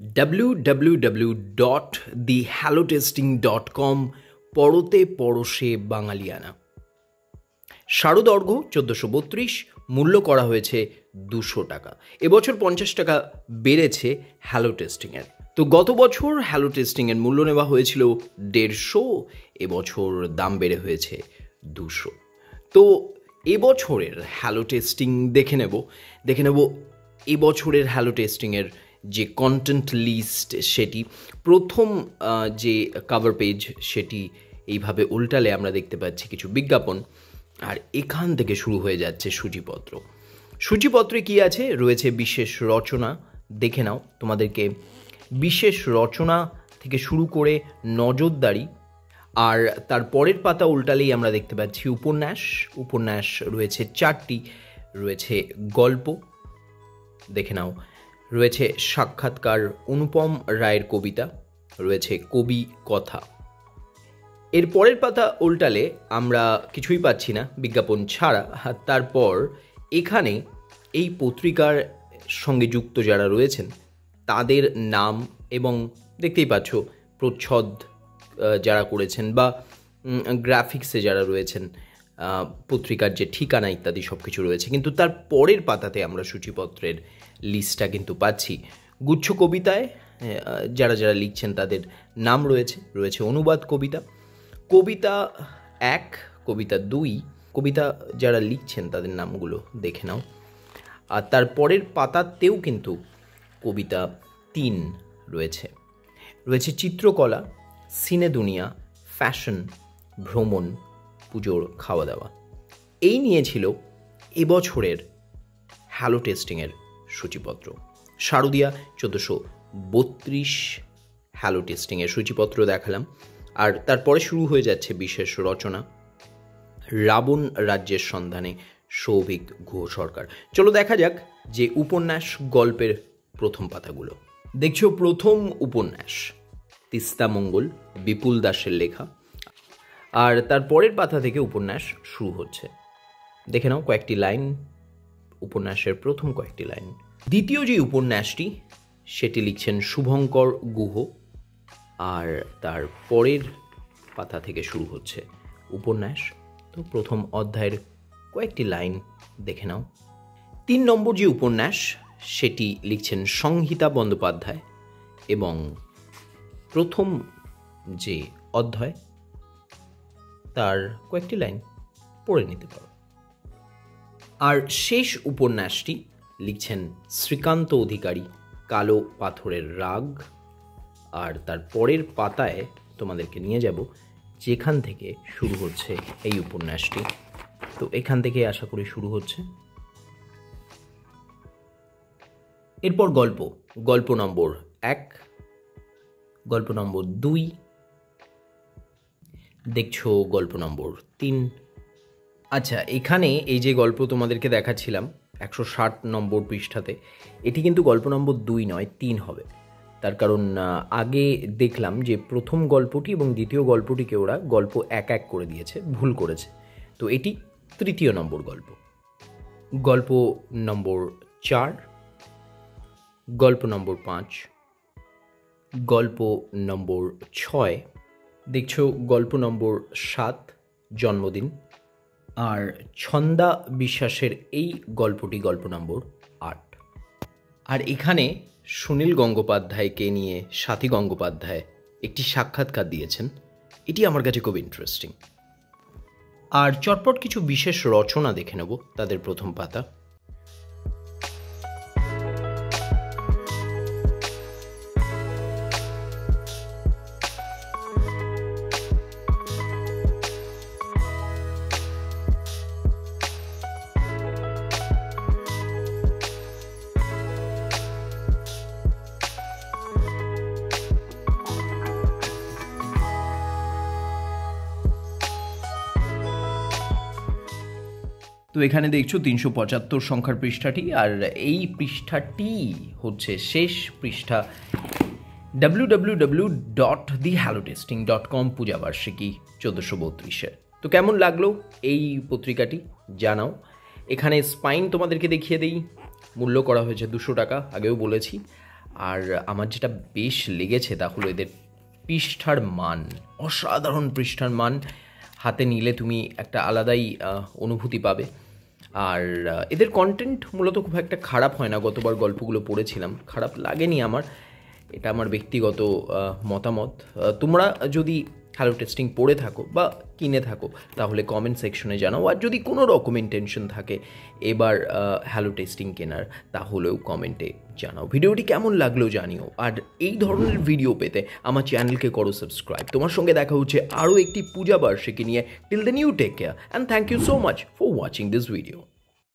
www.thehallotesting.com পড়তে পরশে বাঙালিয়ানা। শারদর্ঘ্য ১৪৩২, মূল্য করা হয়েছে ২০০ টাকা। এবছর ৫০ টাকা বেড়েছে হ্যালো টেস্টিংয়ের। তো গত বছর হ্যালো টেস্টিংয়ের মূল্য নেওয়া হয়েছিল ১৫০, এবছর দাম বেড়ে হয়েছে ২০০। তো এবছরের হ্যালো টেস্টিং দেখে নেব এবছরের হ্যালো টেস্টিংয়ের যে কন্টেন্ট লিস্ট, সেটি প্রথম যে কভার পেজ সেটি এইভাবে উল্টালে আমরা দেখতে পাচ্ছি কিছু বিজ্ঞাপন, আর এখান থেকে শুরু হয়ে যাচ্ছে সূচিপত্র। সূচিপত্রে কি আছে? রয়েছে বিশেষ রচনা, দেখে নাও। তোমাদেরকে বিশেষ রচনা থেকে শুরু করে নজরদারি, আর তার পরের পাতা উল্টালেই আমরা দেখতে পাচ্ছি উপন্যাস রয়েছে 4টি, রয়েছে গল্প, দেখে নাও, রয়েছে সাক্ষাৎকার, অনুপম রায়ের কবিতা, রয়েছে কবি কথা। এর পরের পাতা উল্টালে আমরা কিছুই পাচ্ছি না বিজ্ঞাপন ছাড়া। তারপর এখানে এই পত্রিকার সঙ্গে যুক্ত যারা রয়েছেন তাদের নাম, এবং দেখতেই পাচ্ছ প্রচ্ছদ যারা করেছেন বা গ্রাফিক্সে যারা রয়েছেন, পত্রিকার যে ঠিকানা ইত্যাদি সব কিছু রয়েছে। কিন্তু তার পরের পাতাতে আমরা সূচিপত্রের লিস্টটা কিন্তু পাচ্ছি। গুচ্ছ কবিতায় যারা লিখছেন তাদের নাম রয়েছে অনুবাদ কবিতা, কবিতা 1, কবিতা 2, কবিতা যারা লিখছেন তাদের নামগুলো দেখে নাও। আর তার পরের পাতাতেও কিন্তু কবিতা 3 রয়েছে চিত্রকলা, সিনে দুনিয়া, ফ্যাশন, ভ্রমণ, পুজোর খাওয়া দাওয়া। এই নিয়েছিল এবছরের হ্যালো টেস্টিংয়ের সূচিপত্র। শারদিয়া ১৪৩২ হ্যালো টেস্টিংয়ের সূচিপত্র দেখালাম। আর তারপরে শুরু হয়ে যাচ্ছে বিশেষ রচনা, রাবণ রাজ্যের সন্ধানে, সৌভিক গুহ সরকার। চলো দেখা যাক যে উপন্যাস গল্পের প্রথম পাতাগুলো। দেখছো প্রথম উপন্যাস তিস্তামঙ্গল, বিপুল দাসের লেখা, আর তার পরের পাতা থেকে উপন্যাস শুরু হচ্ছে। দেখে নাও কয়েকটি লাইন, উপন্যাসের প্রথম কয়েকটি লাইন। দ্বিতীয় যে উপন্যাসটি সেটি লিখছেন শুভঙ্কর গুহ, আর তার পরের পাতা থেকে শুরু হচ্ছে উপন্যাস। তো প্রথম অধ্যায়ের কয়েকটি লাইন দেখে নাও। 3 নম্বর যে উপন্যাস সেটি লিখছেন সংহিতা বন্দ্যোপাধ্যায়, এবং প্রথম যে অধ্যায় তার কয়েকটি লাইন পড়ে নিতে পারো। আর শেষ উপন্যাসটি লিখছেন শ্রীকান্ত অধিকারী, কালো পাথরের রাগ, আর তার পরের পাতায় তোমাদেরকে নিয়ে যাব যেখান থেকে শুরু হচ্ছে এই উপন্যাসটি। তো এখান থেকে আশা করি শুরু হচ্ছে। এরপর গল্প নম্বর 1, গল্প নম্বর 2, দেখছো গল্প নম্বর 3। আচ্ছা, এখানে এই যে গল্প তোমাদেরকে দেখাচ্ছিলাম 160 নম্বর পৃষ্ঠাতে, এটি কিন্তু গল্প নম্বর 2 নয়, 3 হবে। তার কারণ আগে দেখলাম যে প্রথম গল্পটি এবং দ্বিতীয় গল্পটিকে ওরা গল্প 1 করে দিয়েছে, ভুল করেছে। তো এটি তৃতীয় নম্বর গল্প। গল্প নম্বর 4, গল্প নম্বর 5, গল্প নম্বর 6, দেখছো গল্প নম্বর 7 জন্মদিন, আর ছন্দা বিশ্বাসের এই গল্পটি গল্প নম্বর 8। আর এখানে সুনীল গঙ্গোপাধ্যায়কে নিয়ে সাথী গঙ্গোপাধ্যায় একটি সাক্ষাৎকার দিয়েছেন, এটি আমার কাছে খুব ইন্টারেস্টিং। আর চটপট কিছু বিশেষ রচনা দেখে নেব তাদের প্রথম পাতা। তো এখানে দেখছো 375 সংখ্যার পৃষ্ঠাটি, আর এই পৃষ্ঠাটি হচ্ছে শেষ পৃষ্ঠা। www.thehallotesting.com পূজাবার্ষিকী 1432-এর। তো কেমন লাগলো এই পত্রিকাটি জানাও। এখানে স্পাইন তোমাদেরকে দেখিয়ে দেই, মূল্য করা হয়েছে 200 টাকা, আগেও বলেছি। আর আমার যেটা বেশ লেগেছে তা হলো এদের পৃষ্ঠার মান, অসাধারণ পৃষ্ঠার মান। হাতে নিলে তুমি একটা আলাদাই অনুভূতি পাবে। আর এদের কন্টেন্ট মূলত খুব একটা খারাপ হয় না। গতবার গল্পগুলো পড়েছিলাম, খারাপ লাগেনি আমার। এটা আমার ব্যক্তিগত মতামত। তোমরা যদি হ্যালো টেস্টিং পড়ে থাকো বা কিনে থাকো তাহলে কমেন্ট সেকশনে জানাও। আর যদি কোনো রকম ইন্টেনশন থাকে এবার হ্যালো টেস্টিং কেনার, তাহলেও কমেন্টে জানাও। ভিডিওটি কেমন লাগলো জানিও। আর এই ধরনের ভিডিও পেতে আমার চ্যানেলকে করো সাবস্ক্রাইব। তোমার সঙ্গে দেখা হচ্ছে আরও একটি পূজা বার্ষিকী নিয়ে। Till then you take care and thank you so much for watching this video.